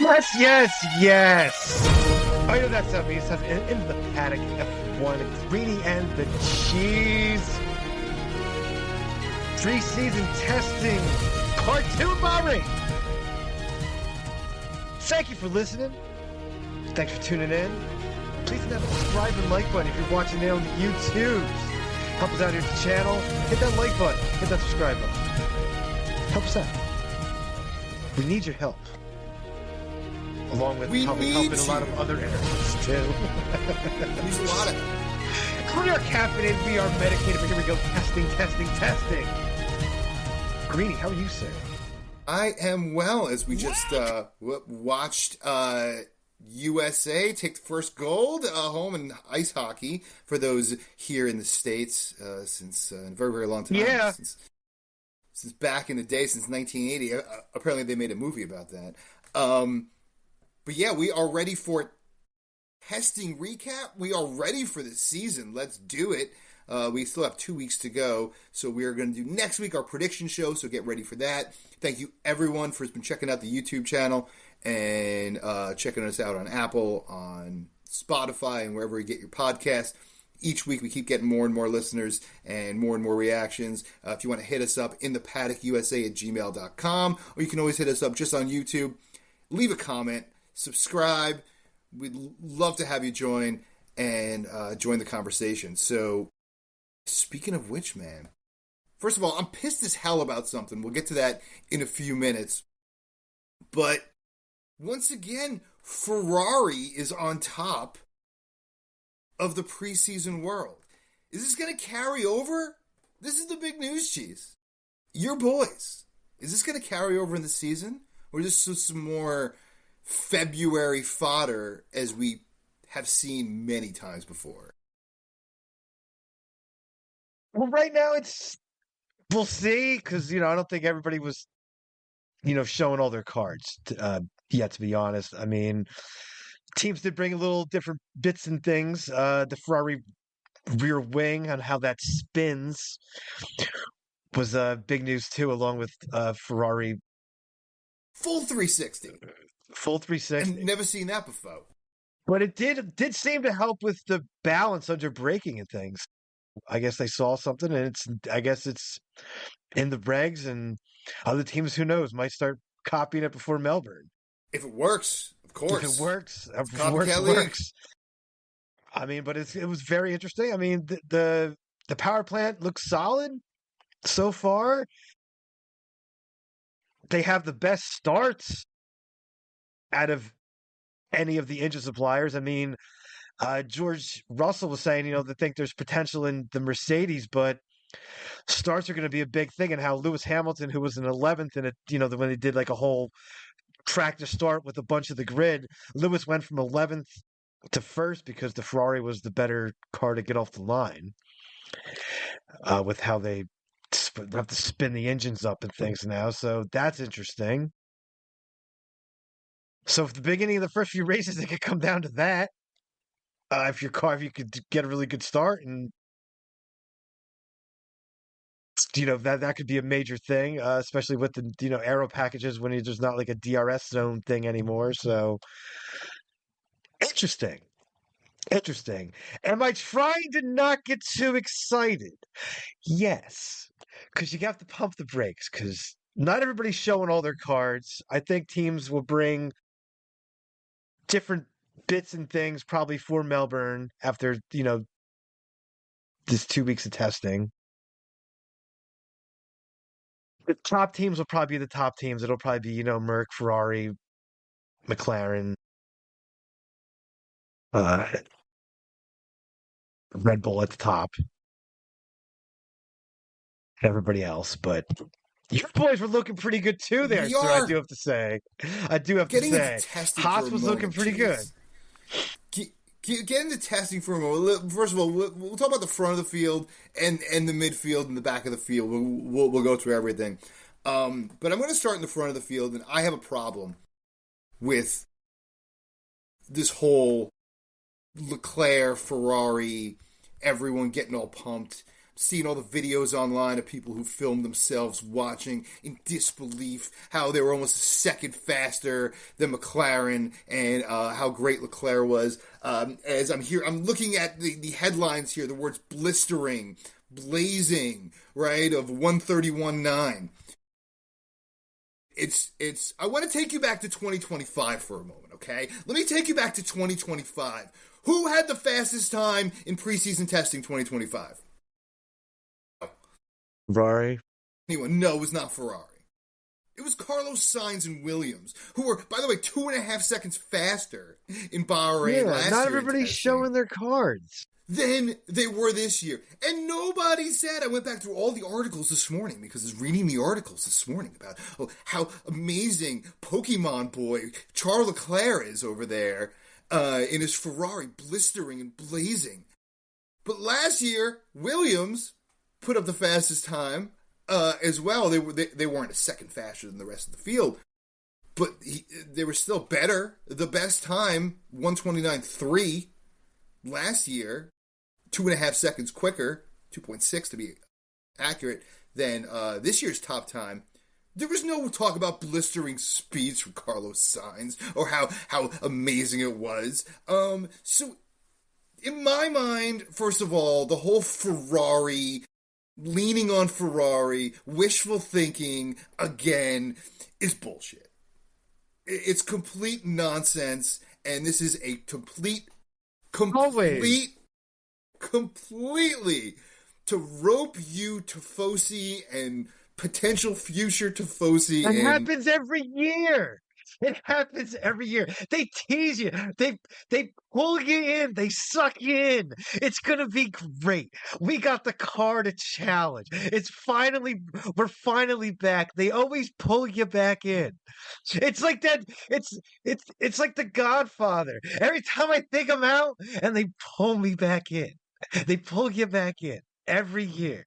Yes, yes, yes. I know that's what it says in the paddock F1. It's Greeny and the Cheese. Pre-season testing, part 2 Bahrain. Thank you for listening. Thanks for tuning in. Please hit that subscribe and like button if you're watching it on the YouTubes. Help us out here at the channel. Hit that like button. Hit that subscribe button. Help us out. We need your help. Along with probably helping a lot of other entities too. There's a lot of it. We are caffeinated, we are medicated, but here we go. Testing. Greeny, how are you, sir? I am well, as we just watched USA take the first gold home in ice hockey for those here in the States since a very, very long time. Yeah. Since back in the day, since 1980. Apparently they made a movie about that. But yeah, we are ready for testing recap. We are ready for the season. Let's do it. We still have 2 weeks to go, so we are going to do next week our prediction show, so get ready for that. Thank you, everyone, for been checking out the YouTube channel and checking us out on Apple, on Spotify, and wherever you get your podcasts. Each week we keep getting more and more listeners and more reactions. If you want to hit us up in the paddockusa@gmail.com, or you can always hit us up just on YouTube. Leave a comment, subscribe. We'd love to have you join and join the conversation. So, speaking of which, man, first of all, I'm pissed as hell about something. We'll get to that in a few minutes. But once again, Ferrari is on top of the preseason world. Is this going to carry over? This is the big news, Cheese. Your boys. Is this going to carry over in the season? Or is this just some more February fodder as we have seen many times before? Well, right now we'll see, because, I don't think everybody was, showing all their cards yet, to be honest. I mean, teams did bring a little different bits and things. The Ferrari rear wing and how that spins was big news too, along with Ferrari Full 360. full 360. I've never seen that before. But it did seem to help with the balance under braking and things. I guess they saw something, and I guess it's in the regs, and other teams, who knows, might start copying it before Melbourne. If it works, of course. If it works, Copycat works. I mean, but it was very interesting. I mean, the power plant looks solid so far. They have the best starts out of any of the engine suppliers. I mean, George Russell was saying, they think there's potential in the Mercedes, but starts are going to be a big thing. And how Lewis Hamilton, who was in 11th in it, when they did like a whole tractor start with a bunch of the grid, Lewis went from 11th to first because the Ferrari was the better car to get off the line, with how they have to spin the engines up and things now. So that's interesting. So if the beginning of the first few races, it could come down to that. If you could get a really good start, and that could be a major thing, especially with the aero packages when there's not like a DRS zone thing anymore. So interesting. Am I trying to not get too excited? Yes, because you have to pump the brakes, because not everybody's showing all their cards. I think teams will bring different bits and things probably for Melbourne after, this 2 weeks of testing. The top teams will probably be the top teams. It'll probably be, Merc, Ferrari, McLaren, Red Bull at the top. Everybody else, but your boys were looking pretty good too there, sir. I do have to say. Getting into testing Haas for a was moment, looking pretty good. Get into testing for a moment. First of all, we'll talk about the front of the field and the midfield and the back of the field. We'll go through everything. But I'm going to start in the front of the field, and I have a problem with this whole Leclerc, Ferrari, everyone getting all pumped. seeing all the videos online of people who filmed themselves watching in disbelief how they were almost a second faster than McLaren and how great Leclerc was. As I'm here, I'm looking at the headlines here, the words blistering, blazing, right, of 131.9. I want to take you back to 2025 for a moment, okay? Let me take you back to 2025. Who had the fastest time in preseason testing 2025? Ferrari. Anyone? No, it was not Ferrari. It was Carlos Sainz and Williams, who were, by the way, 2.5 seconds faster in Bahrain last year. Not everybody's showing their cards than they were this year. And nobody said, I went back through all the articles this morning because I was reading the articles this morning about how amazing Pokemon boy Charles Leclerc is over there in his Ferrari, blistering and blazing. But last year, Williams put up the fastest time as well. They weren't a second faster than the rest of the field, but they were still better. The best time, 129.3 last year, 2.5 seconds quicker, 2.6 to be accurate, than this year's top time. There was no talk about blistering speeds from Carlos Sainz or how amazing it was. So, in my mind, first of all, the whole Ferrari, leaning on Ferrari, wishful thinking, again, is bullshit. It's complete nonsense, and this is a completely to rope you Tifosi and potential future Tifosi. It happens every year. It happens every year. They tease you. They pull you in. They suck you in. It's gonna be great. We got the car to challenge. We're finally back. They always pull you back in. It's like that. It's like The Godfather. Every time I think I'm out, and they pull me back in. They pull you back in every year.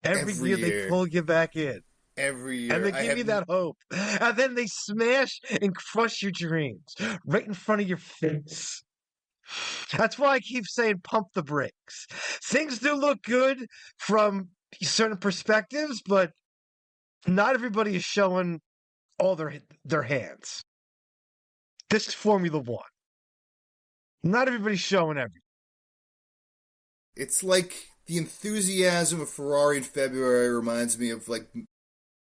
Every year they pull you back in. Every year. And they give you that hope. And then they smash and crush your dreams right in front of your face. That's why I keep saying pump the brakes. Things do look good from certain perspectives, but not everybody is showing all their hands. This is Formula One. Not everybody's showing everything. It's like the enthusiasm of Ferrari in February reminds me of like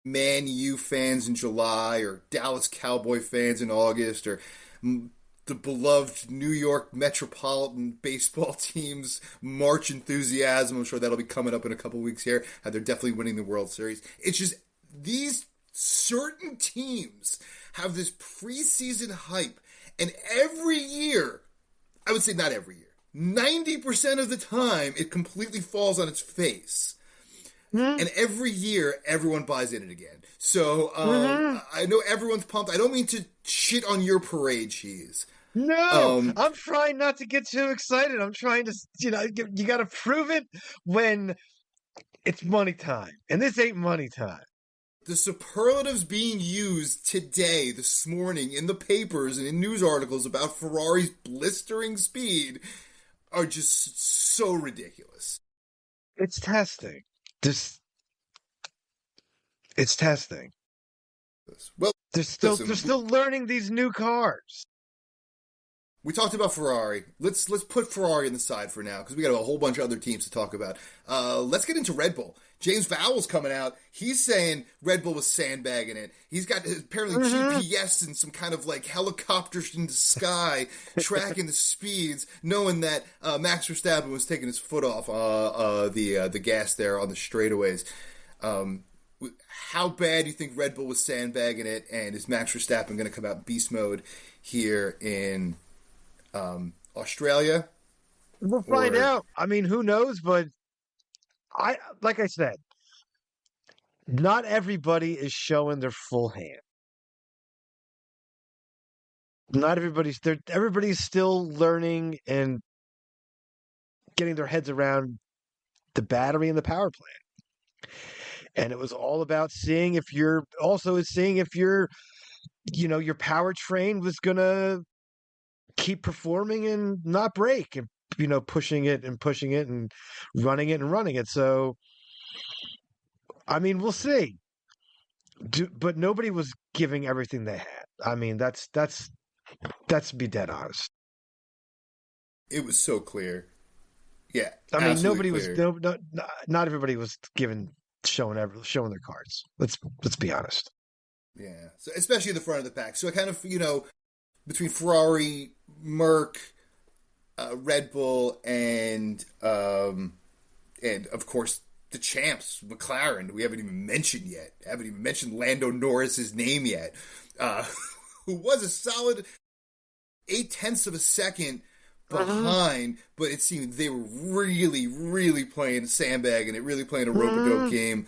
Man U fans in July or Dallas Cowboy fans in August or the beloved New York Metropolitan baseball team's March enthusiasm. I'm sure that'll be coming up in a couple weeks here. How they're definitely winning the World Series. It's just these certain teams have this preseason hype, and every year, I would say not every year, 90% of the time, it completely falls on its face. Mm-hmm. And every year, everyone buys in it again. So, I know everyone's pumped. I don't mean to shit on your parade, Cheese. No, I'm trying not to get too excited. I'm trying to, you got to prove it when it's money time. And this ain't money time. The superlatives being used today, this morning, in the papers and in news articles about Ferrari's blistering speed are just so ridiculous. It's testing. It's testing. Well, they're still learning these new cars. We talked about Ferrari. Let's put Ferrari on the side for now because we got a whole bunch of other teams to talk about. Let's get into Red Bull. James Vowell's coming out. He's saying Red Bull was sandbagging it. He's got apparently GPS and some kind of like helicopters in the sky tracking the speeds, knowing that Max Verstappen was taking his foot off the gas there on the straightaways. How bad do you think Red Bull was sandbagging it, and is Max Verstappen going to come out beast mode here in Australia? We'll find out. I mean, who knows? But like I said, not everybody is showing their full hand. Not everybody's still learning and getting their heads around the battery and the power plant. And it was all about seeing if your powertrain was gonna keep performing and not break. And pushing it and pushing it and running it and running it. So, I mean, we'll see. But nobody was giving everything they had. I mean, that's to be dead honest. It was so clear. Yeah, I mean, absolutely nobody was clear. no, not everybody was giving showing their cards. Let's be honest. Yeah, so especially the front of the pack. So I kind of between Ferrari, Merc, Red Bull, and of course the champs, McLaren. We haven't even mentioned yet. Haven't even mentioned Lando Norris's name yet, uh, who was a solid 8/10 of a second Mm-hmm. behind, but it seemed they were really, really playing sandbag and it really playing a rope a dope Mm-hmm. game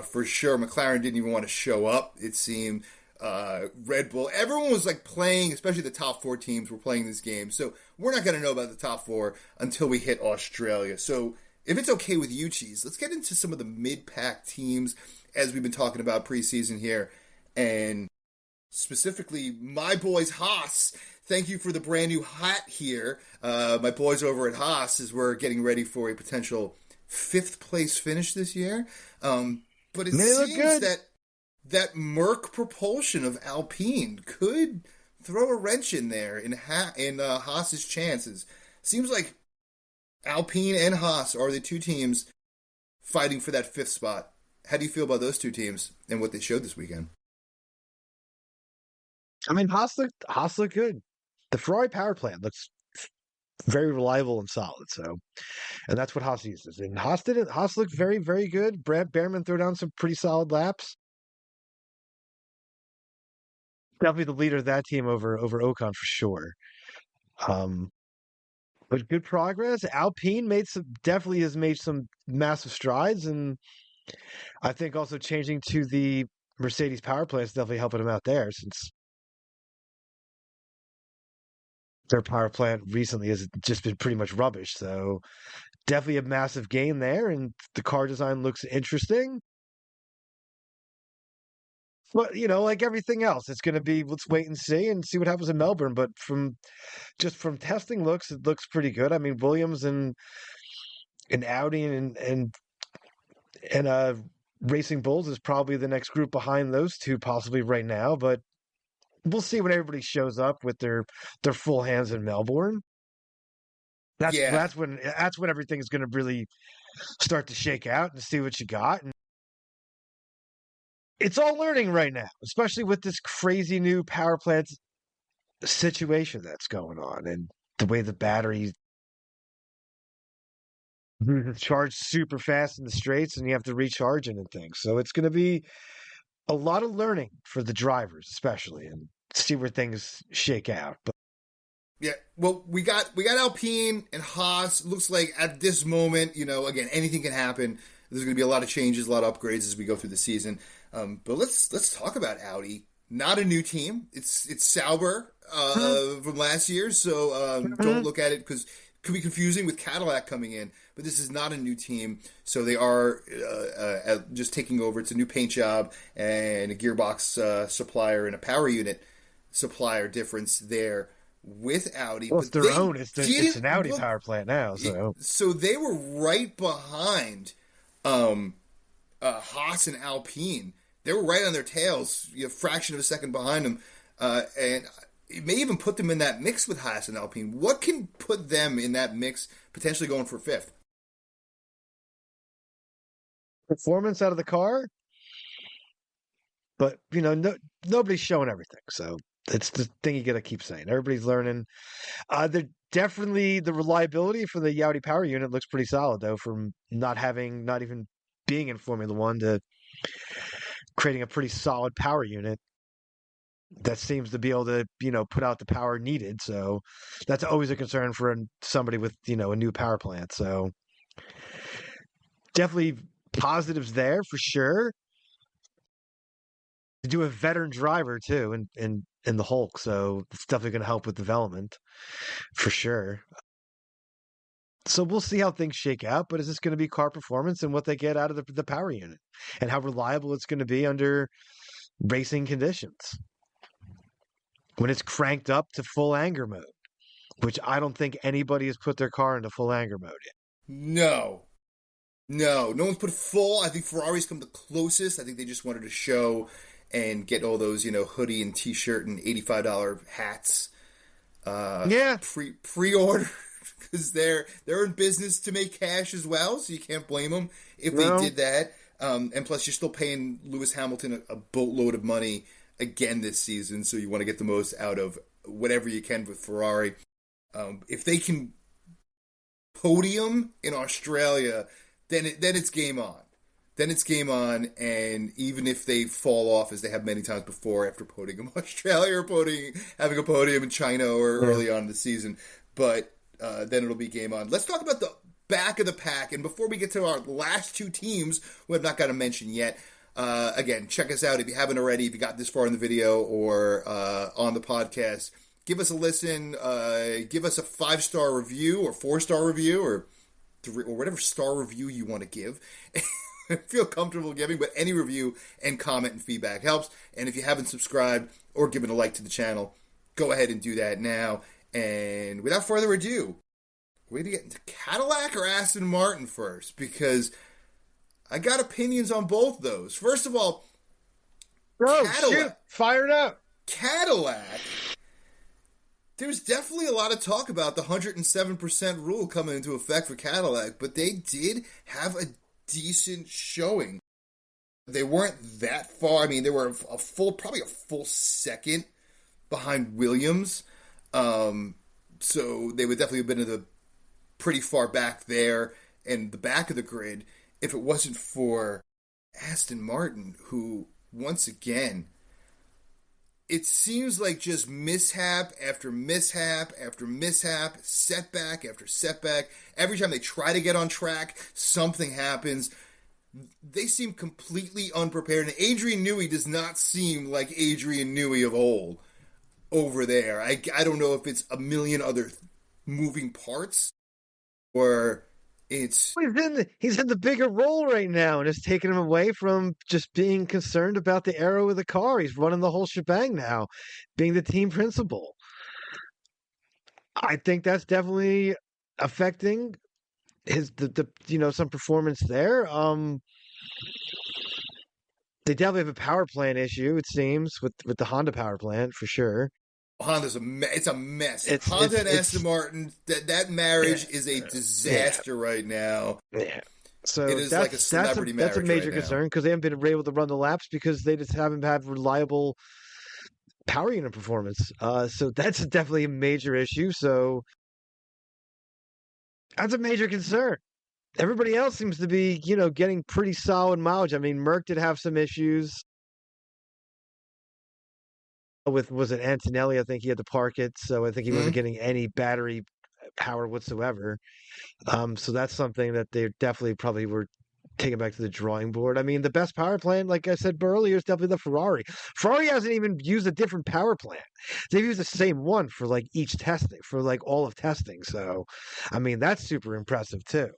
for sure. McLaren didn't even want to show up. It seemed Red Bull, everyone was like playing, especially the top four teams were playing this game. So we're not going to know about the top four until we hit Australia. So if it's okay with you, Cheese, let's get into some of the mid-pack teams as we've been talking about preseason here, and specifically my boys Haas. Thank you for the brand new hat here. My boys over at Haas, as we're getting ready for a potential fifth place finish this year. But it They look seems good. that Merc propulsion of Alpine could throw a wrench in there in Haas's chances. Seems like Alpine and Haas are the two teams fighting for that fifth spot. How do you feel about those two teams and what they showed this weekend? I mean, Haas looked good. The Ferrari power plant looks very reliable and solid. So, and that's what Haas uses. And Haas did it. Haas looked very, very good. Brad Behrman threw down some pretty solid laps. Definitely the leader of that team over Ocon for sure. Um, but good progress. Alpine definitely has made some massive strides, and I think also changing to the Mercedes power plant is definitely helping them out there since their power plant recently has just been pretty much rubbish. So definitely a massive gain there, and the car design looks interesting. But like everything else, it's going to be let's wait and see what happens in Melbourne. But from testing looks, it looks pretty good. I mean, Williams and Audi and Racing Bulls is probably the next group behind those two, possibly right now. But we'll see when everybody shows up with their full hands in Melbourne. Yeah, That's when everything is going to really start to shake out and see what you got. And it's all learning right now, especially with this crazy new power plant situation that's going on and the way the batteries charge super fast in the straights and you have to recharge it and things. So it's going to be a lot of learning for the drivers, especially, and see where things shake out. But yeah. Well, we got Alpine and Haas. Looks like at this moment, again, anything can happen. There's going to be a lot of changes, a lot of upgrades as we go through the season. But let's talk about Audi. Not a new team. It's Sauber from last year, so don't look at it because it could be confusing with Cadillac coming in. But this is not a new team, so they are just taking over. It's a new paint job and a gearbox supplier and a power unit supplier difference there with Audi. well, it's But their they own. It's didn't an Audi look power plant now. So so they were right behind um, Haas and Alpine. They were right on their tails, a fraction of a second behind them, and it may even put them in that mix with Haas and Alpine. What can put them in that mix, potentially going for fifth? performance out of the car, but nobody's showing everything. So it's the thing you got to keep saying. Everybody's learning. They're definitely the reliability for the Audi power unit looks pretty solid though, from not even being in Formula One to creating a pretty solid power unit that seems to be able to put out the power needed. So that's always a concern for somebody with a new power plant. So definitely positives there for sure. To do a veteran driver too, in the Hulk, so it's definitely going to help with development for sure. So we'll see how things shake out, but is this going to be car performance and what they get out of the power unit and how reliable it's going to be under racing conditions when it's cranked up to full anger mode? which I don't think anybody has put their car into full anger mode yet. No. No one's put full. I think Ferrari's come the closest. I think they just wanted to show and get all those, hoodie and t-shirt and $85 hats Yeah. pre-order because they're in business to make cash as well, so you can't blame them if No. they did that. And plus, you're still paying Lewis Hamilton a boatload of money again this season, so you want to get the most out of whatever you can with Ferrari. If they can podium in Australia, then it's game on. Then it's game on, and even if they fall off, as they have many times before after podium in Australia or having a podium in China or early on in the season, but then it'll be game on. Let's talk about the back of the pack, and before we get to our last two teams, who I've not got to mention yet, again, check us out if you haven't already, if you got this far in the video or on the podcast. Give us a listen, give us a 5-star review or 4-star review or whatever star review you want to give. Feel comfortable giving, but any review and comment and feedback helps. And if you haven't subscribed or given a like to the channel, go ahead and do that now. And without further ado, we're going to get into Cadillac or Aston Martin first, because I got opinions on both those. First of all, Shoot, fire it up. Cadillac. There's definitely a lot of talk about the 107% rule coming into effect for Cadillac, but they did have a decent showing. They weren't that far. I mean, they were probably a full second behind Williams. So they would definitely have been pretty far back there and the back of the grid if it wasn't for Aston Martin, who, once again, it seems like just mishap after mishap after mishap, setback after setback. Every time they try to get on track, something happens. They seem completely unprepared. And Adrian Newey does not seem like Adrian Newey of old over there. I don't know if it's a million other moving parts or it's... He's in the bigger role right now, and it's taken him away from just being concerned about the aero of the car. He's running the whole shebang now, being the team principal. I think that's definitely affecting some performance there. They definitely have a power plant issue, it seems, with the Honda power plant for sure. Honda's it's a mess. Honda and Aston Martin, that marriage is a disaster right now. Yeah. So it is like a celebrity marriage. That's a major concern because they haven't been able to run the laps because they just haven't had reliable power unit performance. So that's definitely a major issue. So that's a major concern. Everybody else seems to be, getting pretty solid mileage. I mean, Merck did have some issues was it Antonelli? I think he had to park it, so I think he wasn't getting any battery power whatsoever. So that's something that they definitely probably were taking back to the drawing board. I mean, the best power plant, like I said earlier, is definitely the Ferrari. Ferrari hasn't even used a different power plant. They've used the same one for like each testing, for like all of testing. So, I mean, that's super impressive too,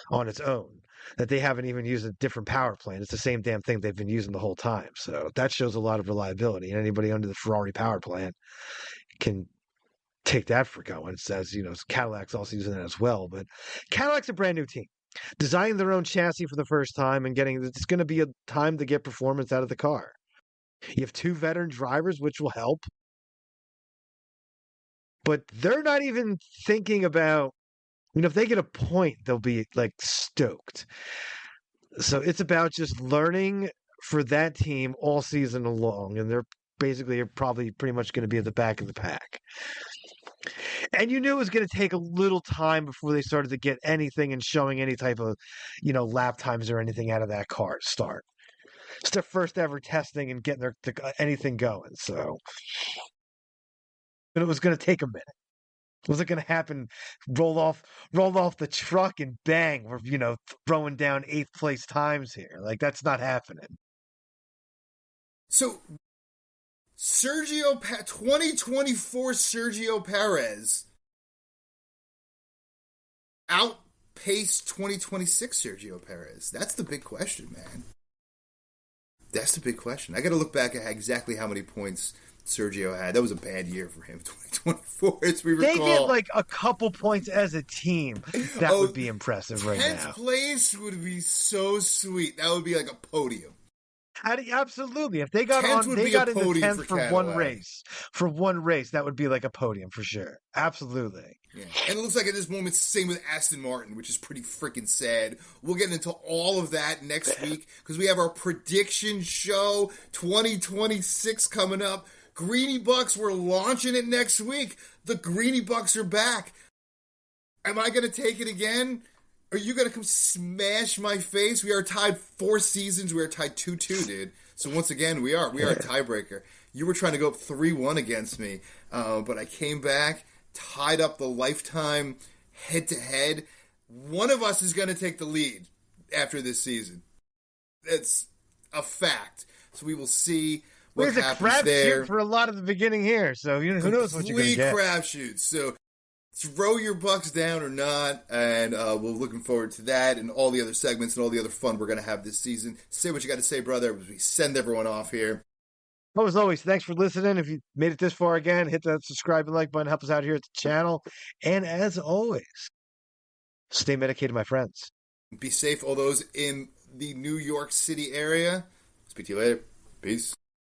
on its own. That they haven't even used a different power plant. It's the same damn thing they've been using the whole time. So that shows a lot of reliability. And anybody under the Ferrari power plant can take that for going. It says, Cadillac's also using that as well. But Cadillac's a brand new team, designing their own chassis for the first time and it's going to be a time to get performance out of the car. You have 2 veteran drivers, which will help. But they're not even thinking about, if they get a point, they'll be like stoked. So it's about just learning for that team all season long. And they're probably pretty much going to be at the back of the pack. And you knew it was going to take a little time before they started to get anything and showing any type of, lap times or anything out of that car to start. It's their first ever testing and getting anything going. So, but it was going to take a minute. Was it going to happen? Roll off the truck and bang, we're throwing down 8th place times here. Like that's not happening. So 2024 Sergio Perez outpaced 2026 Sergio Perez. That's the big question, man. That's the big question. I got to look back at exactly how many points Sergio had. That was a bad year for him, 2024, as we They get recall. like a couple points as a team. That Oh, would be impressive right 10th now. place would be so sweet. That would be like a podium. Absolutely. If they got 10th on, would they be a got into podium 10th for for one Cadillac. race. For one race, that would be like a podium for sure. Absolutely. Yeah. And it looks like at this moment, same with Aston Martin, which is pretty freaking sad. We'll get into all of that next week because we have our prediction show 2026 coming up. Greeny Bucks, we're launching it next week. The Greeny Bucks are back. Am I going to take it again? Are you going to come smash my face? We are tied 4 seasons. We are tied 2-2, dude. So once again, we are a tiebreaker. You were trying to go up 3-1 against me, but I came back, tied up the lifetime head-to-head. One of us is going to take the lead after this season. That's a fact. So we will see what There's a happens crapshoot there. for a lot of the beginning here, so who knows what you're going to Complete get. crapshoot. So throw your bucks down or not, and we're looking forward to that and all the other segments and all the other fun we're going to have this season. Say what you got to say, brother, as we send everyone off here. Well, as always, thanks for listening. If you made it this far again, hit that subscribe and like button. Help us out here at the channel. And as always, stay medicated, my friends. Be safe, all those in the New York City area. Speak to you later. Peace.